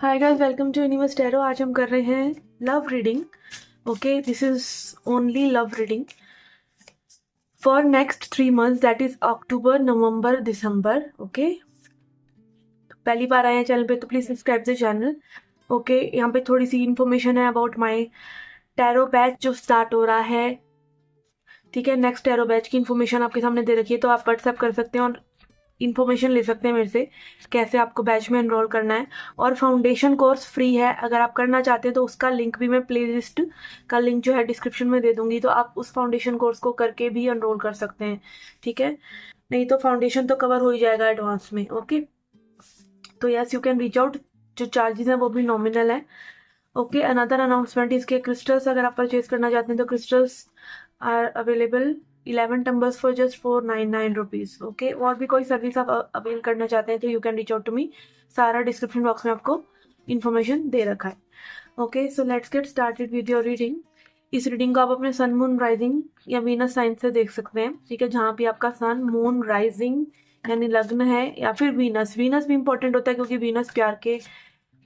Hi guys, welcome to Universe Tarot. आज हम कर रहे हैं love reading. Okay, this is only love reading for next 3 months, that is October, November, December. Okay, पहली बार आए हैं चैनल पे तो please subscribe the channel. Okay, यहाँ पे थोड़ी सी इन्फॉर्मेशन है अबाउट माय टैरो बैच जो स्टार्ट हो रहा है। ठीक है, नेक्स्ट टैरो बैच की इन्फॉर्मेशन आपके सामने दे रखी है, तो आप व्हाट्सएप कर सकते हैं और इन्फॉर्मेशन ले सकते हैं मेरे से कैसे आपको बैच में एनरोल करना है। और फाउंडेशन कोर्स फ्री है, अगर आप करना चाहते हैं तो उसका लिंक भी मैं प्लेलिस्ट का लिंक जो है डिस्क्रिप्शन में दे दूंगी, तो आप उस फाउंडेशन कोर्स को करके भी एनरोल कर सकते हैं। ठीक है, नहीं तो फाउंडेशन तो कवर हो ही जाएगा एडवांस में। ओके, तो yes, you can reach out. जो चार्जेस हैं वो भी नॉमिनल है। ओके, अनदर अनाउंसमेंट, इसके क्रिस्टल्स अगर आप परचेज करना चाहते हैं तो crystals are available 11 tumblers for just 499 rupees. Okay, और भी कोई सर्विस आप अवेल करना चाहते हैं तो you can reach out to me. सारा डिस्क्रिप्शन बॉक्स में आपको इन्फॉर्मेशन दे रखा है। Okay, so let's get started with your reading. इस रीडिंग को आप अपने सन, मून, राइजिंग या वीनस साइन से देख सकते हैं। ठीक है, जहाँ भी आपका सन, मून, राइजिंग यानी लग्न है, या फिर वीनस भी इंपॉर्टेंट होता है क्योंकि वीनस प्यार के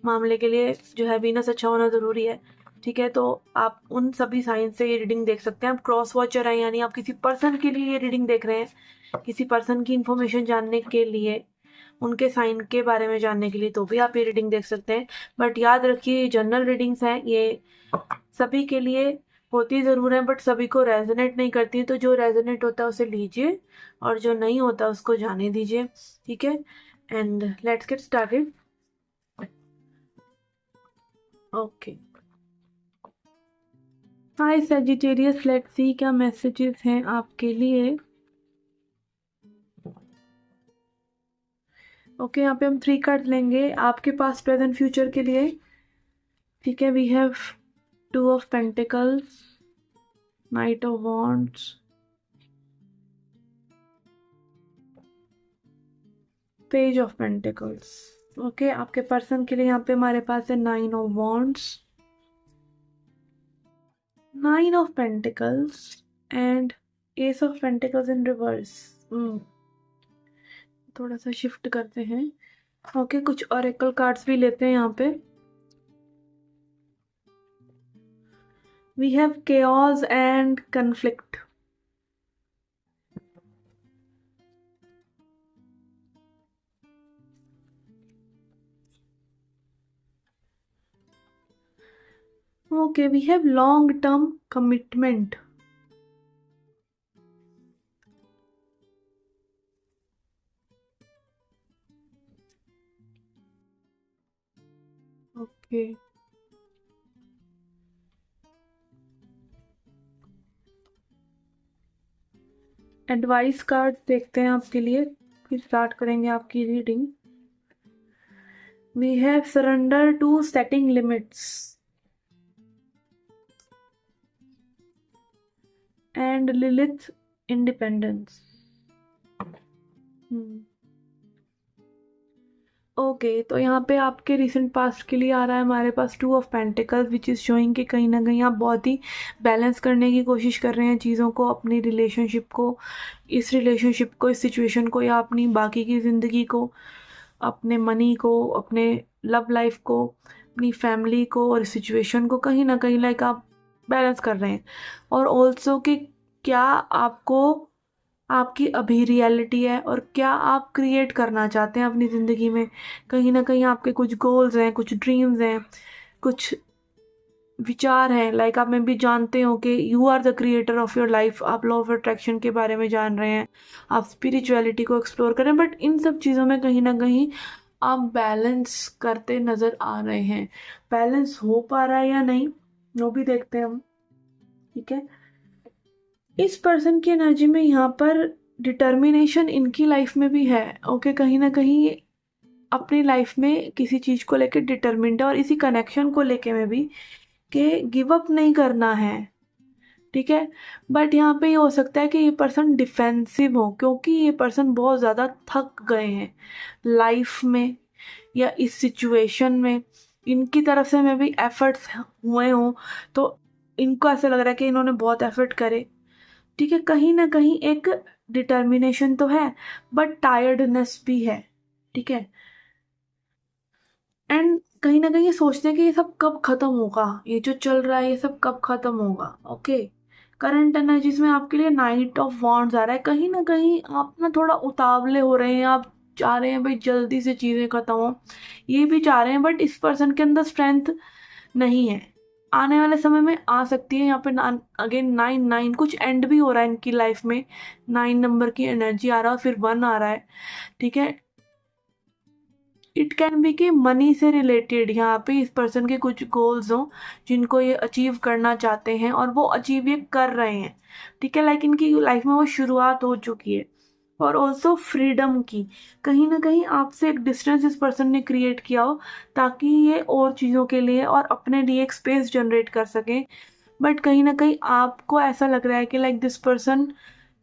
मामले के लिए जो है वीनस अच्छा होना जरूरी है। ठीक है, तो आप उन सभी साइन से ये रीडिंग देख सकते हैं। आप क्रॉस वॉचर हैं, यानी आप किसी पर्सन के लिए ये रीडिंग देख रहे हैं, किसी पर्सन की इंफॉर्मेशन जानने के लिए, उनके साइन के बारे में जानने के लिए, तो भी आप ये रीडिंग देख सकते हैं। बट याद रखिए, जनरल रीडिंग्स हैं, ये सभी के लिए होती जरूर है, बट सभी को रेजोनेट नहीं करती। तो जो रेजोनेट होता है उसे लीजिए और जो नहीं होता उसको जाने दीजिए। ठीक है, and let's get started. Okay, hi Sagittarius, let's see क्या मैसेजेस हैं आपके लिए। ओके, यहाँ पे हम 3 कार्ड लेंगे आपके पास प्रेजेंट फ्यूचर के लिए। ठीक है, we have 2 of pentacles, knight of wands, page of pentacles. Okay, आपके पर्सन के लिए यहाँ पे हमारे पास है 9 of wands, 9 of pentacles and ace of pentacles in reverse. थोड़ा सा शिफ्ट करते हैं। ओके, कुछ ऑरेकल कार्ड्स भी लेते हैं यहाँ पे। We have chaos and conflict. Okay, we have long term commitment. Okay. Advice card देखते हैं आपके लिए, फिर स्टार्ट करेंगे आपकी reading. We have surrender to setting limits and Lilith independence. Okay, तो यहाँ पे आपके रिसेंट पास्ट के लिए आ रहा है हमारे पास 2 of pentacles, which is showing कि कहीं ना कहीं आप बहुत ही बैलेंस करने की कोशिश कर रहे हैं चीज़ों को, अपनी रिलेशनशिप को, इस सिचुएशन को, या अपनी बाकी की ज़िंदगी को, अपने मनी को, अपने लव लाइफ को, अपनी फैमिली को और सिचुएशन को कहीं ना कहीं लाइक आप बैलेंस कर रहे हैं। और ऑल्सो कि क्या आपको आपकी अभी रियलिटी है और क्या आप क्रिएट करना चाहते हैं अपनी ज़िंदगी में। कहीं ना कहीं आपके कुछ गोल्स हैं, कुछ ड्रीम्स हैं, कुछ विचार हैं। लाइक आप में भी जानते हो कि you are the creator of your life. आप लॉ ऑफ अट्रैक्शन के बारे में जान रहे हैं, आप स्पिरिचुअलिटी को एक्सप्लोर कर रहे हैं, बट इन सब चीज़ों में कहीं ना कहीं आप बैलेंस करते नज़र आ रहे हैं। बैलेंस हो पा रहा है या नहीं वो भी देखते हैं हम। ठीक है, इस पर्सन की एनर्जी में यहाँ पर डिटर्मिनेशन इनकी लाइफ में भी है। ओके, कहीं ना कहीं अपनी लाइफ में किसी चीज़ को लेकर डिटर्मिन्ड है, और इसी कनेक्शन को लेके में भी कि गिव अप नहीं करना है। ठीक है, बट यहाँ पे ये हो सकता है कि ये पर्सन डिफेंसिव हो, क्योंकि ये पर्सन बहुत ज़्यादा थक गए हैं लाइफ में या इस सिचुएशन में। इनकी तरफ से में भी एफर्ट्स हुए हों, तो इनको ऐसा लग रहा है कि इन्होंने बहुत एफर्ट करे। ठीक है, कहीं ना कहीं एक डिटर्मिनेशन तो है, बट टायर्डनेस भी है। ठीक है, एंड कहीं ना कहीं ये सोचते हैं कि ये सब कब खत्म होगा, ये जो चल रहा है ये सब कब खत्म होगा। ओके, करंट एनर्जीज में आपके लिए नाइट ऑफ वॉन्ड्स आ रहा है। कहीं ना कहीं आप ना थोड़ा उतावले हो रहे हैं, आप चाह रहे हैं भाई जल्दी से चीज़ें खत्म हो, ये भी चाह रहे हैं, बट इस पर्सन के अंदर स्ट्रेंथ नहीं है। आने वाले समय में आ सकती है। यहाँ पे अगेन 9 कुछ एंड भी हो रहा है इनकी लाइफ में, 9 नंबर की एनर्जी आ रहा है, फिर 1 आ रहा है। ठीक है, इट कैन बी कि मनी से रिलेटेड यहाँ पे इस पर्सन के कुछ गोल्स हों जिनको ये अचीव करना चाहते हैं और वो अचीव ये कर रहे हैं। ठीक है, लाइक इनकी लाइफ में वो शुरुआत हो चुकी है। और ऑल्सो फ्रीडम की, कहीं ना कहीं आपसे एक डिस्टेंस इस पर्सन ने क्रिएट किया हो ताकि ये और चीज़ों के लिए और अपने लिए एक स्पेस जनरेट कर सकें। बट कहीं ना कहीं आपको ऐसा लग रहा है कि like this person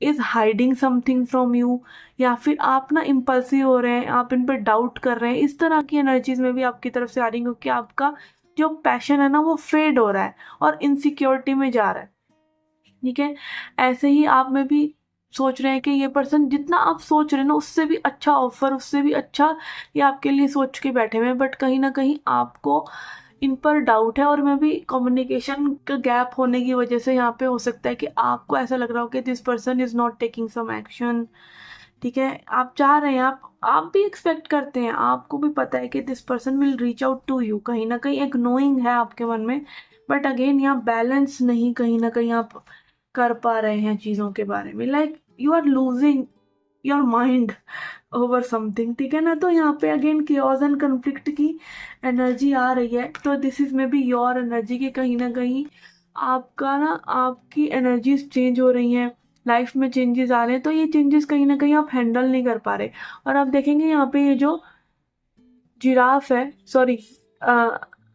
is hiding something from you, या फिर आप ना इम्पल्सिव हो रहे हैं, आप इन पर डाउट कर रहे हैं। इस तरह की एनर्जीज में भी आपकी तरफ से आ रही है, क्योंकि आपका जो पैशन है ना वो फेड हो रहा है और इनसिक्योरिटी में जा रहा है। ठीक है, ऐसे ही आप में भी सोच रहे हैं कि ये पर्सन जितना आप सोच रहे हैं ना उससे भी अच्छा ऑफर, उससे भी अच्छा ये आपके लिए सोच के बैठे हुए हैं, बट कहीं ना कहीं आपको इन पर डाउट है। और मैं भी कम्युनिकेशन का गैप होने की वजह से यहाँ पे हो सकता है कि आपको ऐसा लग रहा हो कि this person is not taking some action. ठीक है, आप चाह रहे हैं, आप भी एक्सपेक्ट करते हैं, आपको भी पता है कि this person will reach out to you, कहीं ना कहीं एक नोइंग है आपके मन में। बट अगेन यहाँ बैलेंस नहीं कहीं ना कहीं आप कर पा रहे हैं चीज़ों के बारे में, like you are losing your mind over something. ठीक है ना, तो यहाँ पे अगेन केओस एंड कन्फ्लिक्ट की एनर्जी आ रही है। तो this is maybe your energy कि कहीं ना कहीं आपका ना आपकी एनर्जीज चेंज हो रही हैं, लाइफ में चेंजेस आ रहे हैं। तो ये चेंजेस कहीं ना कहीं आप हैंडल नहीं कर पा रहे। और आप देखेंगे यहाँ पे ये जो जिराफ है, सॉरी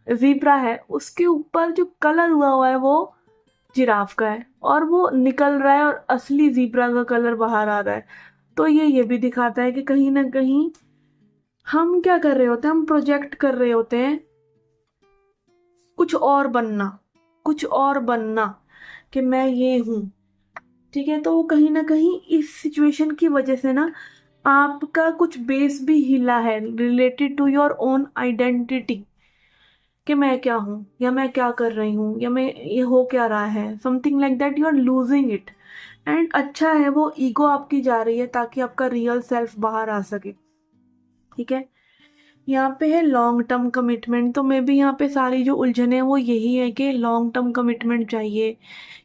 जीब्रा है, उसके ऊपर जो कलर हुआ है वो जिराफ का है और वो निकल रहा है और असली जीब्रा का कलर बाहर आ रहा है। तो ये भी दिखाता है कि कहीं ना कहीं हम क्या कर रहे होते हैं, हम प्रोजेक्ट कर रहे होते हैं कुछ और बनना, कुछ और बनना, कि मैं ये हूँ। ठीक है, तो वो कहीं ना कहीं इस सिचुएशन की वजह से ना आपका कुछ बेस भी हिला है related to your own identity, कि मैं क्या हूँ या मैं क्या कर रही हूँ या मैं ये हो क्या रहा है, something like that, you are losing it. And अच्छा है वो ईगो आपकी जा रही है ताकि आपका रियल सेल्फ बाहर आ सके। ठीक है, यहाँ पे है लॉन्ग टर्म कमिटमेंट। तो मैं भी यहाँ पे सारी जो उलझन है वो यही है कि लॉन्ग टर्म कमिटमेंट चाहिए,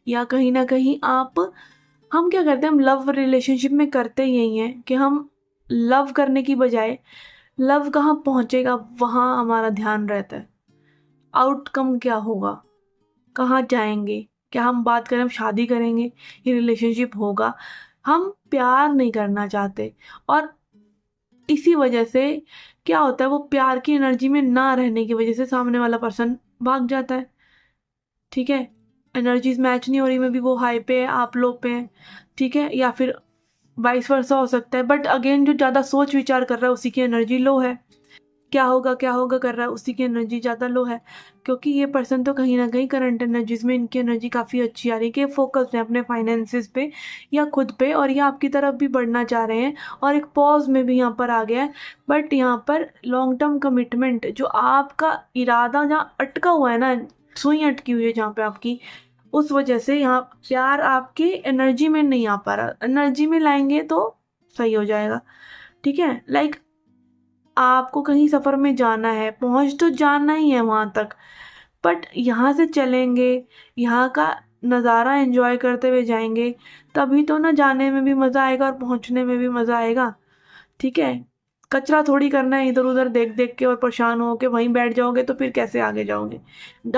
या कहीं ना कहीं हम क्या करते हैं, हम लव रिलेशनशिप में करते यही हैं कि हम लव करने की बजाय लव कहाँ पहुँचेगा वहाँ हमारा ध्यान रहता है, आउटकम क्या होगा, कहाँ जाएंगे, क्या हम बात करें हम शादी करेंगे, ये रिलेशनशिप होगा, हम प्यार नहीं करना चाहते। और इसी वजह से क्या होता है, वो प्यार की एनर्जी में ना रहने की वजह से सामने वाला पर्सन भाग जाता है। ठीक है, एनर्जीज मैच नहीं हो रही, में भी वो हाई पे है आप लो पे है। ठीक है, या फिर वाइस वर्सा हो सकता है। बट अगेन जो ज़्यादा सोच विचार कर रहा है उसी की एनर्जी लो है, क्या होगा कर रहा है उसी की एनर्जी ज़्यादा लो है। क्योंकि ये पर्सन तो कहीं ना कहीं करंट एनर्जीज में इनकी एनर्जी काफ़ी अच्छी आ रही है कि फोकस है अपने फाइनेंसिस पे या खुद पे, और ये आपकी तरफ भी बढ़ना चाह रहे हैं और एक पॉज में भी यहाँ पर आ गया है। बट यहाँ पर लॉन्ग टर्म कमिटमेंट जो आपका इरादा जहाँ अटका हुआ है ना, सुई अटकी हुई है जहाँ पे आपकी, उस वजह से यहाँ प्यार आपके एनर्जी में नहीं आ पा रहा। एनर्जी में लाएंगे तो सही हो जाएगा। ठीक है, लाइक आपको कहीं सफ़र में जाना है, पहुंच तो जाना ही है वहां तक, बट यहाँ से चलेंगे, यहाँ का नज़ारा एंजॉय करते हुए जाएंगे, तभी तो ना जाने में भी मज़ा आएगा और पहुंचने में भी मज़ा आएगा। ठीक है, कचरा थोड़ी करना है इधर उधर देख देख के और परेशान हो के वहीं बैठ जाओगे तो फिर कैसे आगे जाओगे।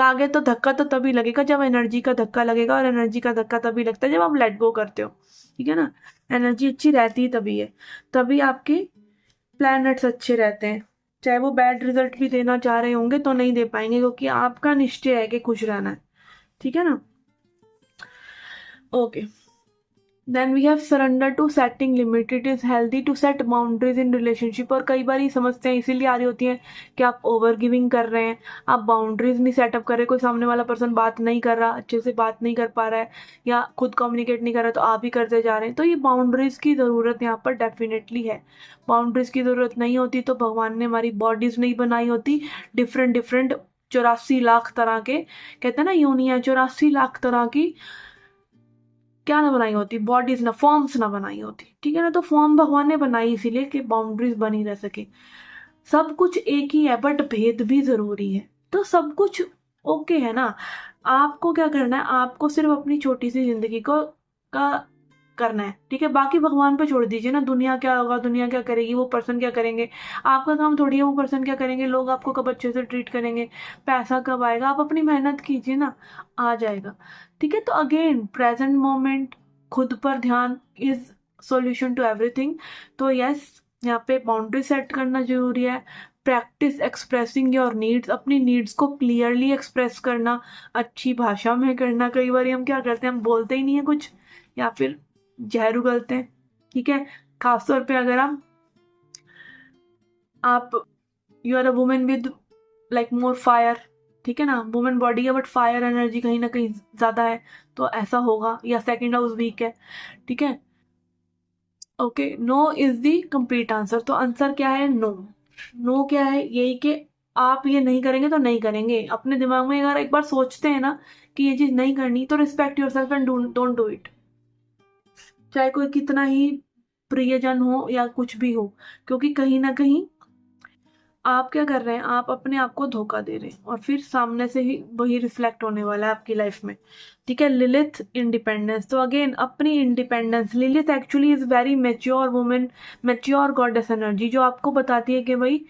आगे तो धक्का तो तभी लगेगा जब एनर्जी का धक्का लगेगा, और एनर्जी का धक्का तभी लगता है जब आप लेट गो करते हो। ठीक है ना, एनर्जी अच्छी रहती है तभी है, तभी आपके प्लैनेट्स अच्छे रहते हैं। चाहे वो बैड रिजल्ट भी देना चाह रहे होंगे तो नहीं दे पाएंगे, क्योंकि आपका निश्चय है कि खुश रहना है। ठीक है ना, okay. Then we have surrender to setting limit. It is healthy to set boundaries in relationship. और कई बार ये समस्याएं इसीलिए आ रही होती हैं कि आप ओवर गिविंग कर रहे हैं, आप बाउंड्रीज नहीं सेटअप कर रहे, कोई सामने वाला पर्सन बात नहीं कर रहा, अच्छे से बात नहीं कर पा रहा है या खुद कम्युनिकेट नहीं कर रहा, तो आप ही करते जा रहे हैं. तो ये बाउंड्रीज की ज़रूरत यहाँ पर डेफिनेटली है. बाउंड्रीज की ज़रूरत नहीं होती तो भगवान ने हमारी बॉडीज नहीं बनाई होती डिफरेंट डिफरेंट 84 लाख तरह के, कहते हैं ना यूनियन, 84 लाख तरह की क्या ना बनाई होती, बॉडीज ना, फॉर्म्स ना बनाई होती. ठीक है ना. तो फॉर्म भगवान ने बनाई इसीलिए कि बाउंड्रीज बनी रह सके. सब कुछ एक ही है बट भेद भी जरूरी है. तो सब कुछ ओके है ना. आपको क्या करना है, आपको सिर्फ अपनी छोटी सी जिंदगी को का करना है. ठीक है. बाकी भगवान पे छोड़ दीजिए ना. दुनिया क्या होगा, दुनिया क्या करेगी, वो पर्सन क्या करेंगे, आपका काम थोड़ी है वो पर्सन क्या करेंगे, लोग आपको कब अच्छे से ट्रीट करेंगे, पैसा कब आएगा. आप अपनी मेहनत कीजिए ना, आ जाएगा. ठीक है. तो अगेन प्रेजेंट मोमेंट, खुद पर ध्यान इज सॉल्यूशन टू एवरीथिंग. तो यस, यहाँ पे बाउंड्री सेट करना जरूरी है. Practice expressing your needs. अपनी नीड्स को क्लियरली एक्सप्रेस करना, अच्छी भाषा में करना. कई बार हम क्या करते हैं, हम बोलते ही नहीं है कुछ या फिर जहर उगलते हैं. ठीक है. खासतौर पे अगर आप you are a women with like more fire. ठीक है ना. वुमेन बॉडी है बट फायर एनर्जी कहीं ना कहीं ज्यादा है, तो ऐसा होगा. या सेकंड हाउस वीक है. ठीक है. Okay. No is the complete answer. तो आंसर क्या है, नो. नो क्या है, यही कि आप ये नहीं करेंगे तो नहीं करेंगे. अपने दिमाग में अगर एक बार सोचते हैं ना कि ये चीज नहीं करनी, तो respect your self and don't do it. चाहे कोई कितना ही प्रियजन हो या कुछ भी हो, क्योंकि कहीं ना कहीं आप क्या कर रहे हैं, आप अपने आप को धोखा दे रहे हैं और फिर सामने से ही वही रिफ्लेक्ट होने वाला है आपकी लाइफ में. ठीक है. Lilith independence. तो अगेन अपनी independence. Lilith actually is very mature women, mature goddess energy, जो आपको बताती है कि भाई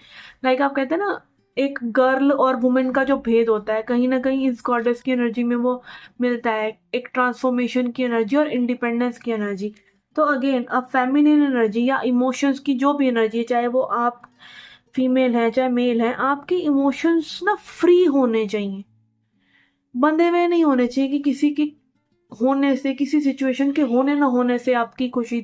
लाइक आप कहते हैं ना, एक गर्ल और वुमेन का जो भेद होता है कहीं ना कहीं इस गॉडेस की एनर्जी में वो मिलता है. एक ट्रांसफॉर्मेशन की एनर्जी और इंडिपेंडेंस की एनर्जी. तो अगेन अब फेमिनिन एनर्जी या इमोशंस की जो भी एनर्जी है, चाहे वो आप फीमेल है चाहे मेल है, आपके इमोशंस ना फ्री होने चाहिए, बंधे हुए नहीं होने चाहिए कि किसी की होने से, किसी सिचुएशन के होने ना होने से आपकी खुशी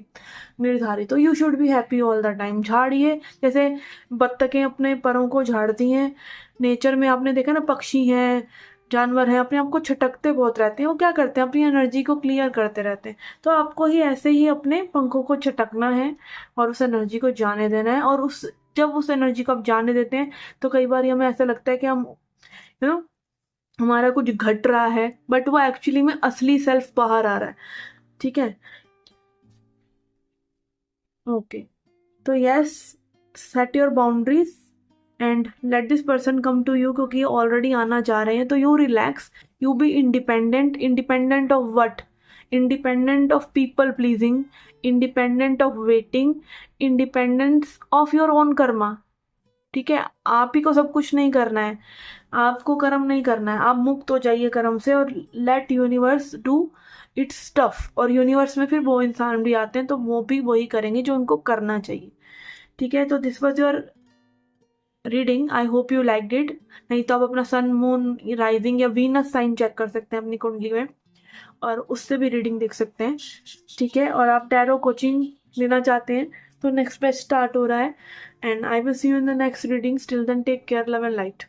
निर्धारित हो. You should be happy all the time. झाड़िए, जैसे बत्तखें अपने परों को झाड़ती हैं. नेचर में आपने देखा ना, पक्षी हैं, जानवर हैं, अपने आप को छटकते बहुत रहते हैं. वो क्या करते हैं, अपनी एनर्जी को क्लियर करते रहते हैं. तो आपको ही ऐसे ही अपने पंखों को छटकना है और उस एनर्जी को जाने देना है. और उस जब उस एनर्जी को आप जाने देते हैं तो कई बार हमें ऐसा लगता है कि हम यू नो हमारा कुछ घट रहा है, बट वो एक्चुअली में असली सेल्फ बाहर आ रहा है. ठीक है. ओके. तो yes, set your boundaries and let this person come to you, क्योंकि ऑलरेडी आना चाह रहे हैं. तो you relax, you be independent. Independent of what, independent of people pleasing, independent of waiting, independence of your own karma. ठीक है. आप ही को सब कुछ नहीं करना है, आपको कर्म नहीं करना है. आप मुक्त हो जाइए कर्म से और let universe do its stuff. और यूनिवर्स में फिर वो इंसान भी आते हैं तो वो भी वही करेंगे जो उनको करना चाहिए. ठीक है. तो this was your reading. I hope you liked it. नहीं तो आप अपना सन, मून, राइजिंग या वीनस साइन चेक कर सकते हैं अपनी कुंडली में और उससे भी रीडिंग देख सकते हैं. ठीक है. और आप टैरो कोचिंग लेना चाहते हैं तो नेक्स्ट बैच स्टार्ट हो रहा है. And I will see you in the next reading. Till then take care, love and light.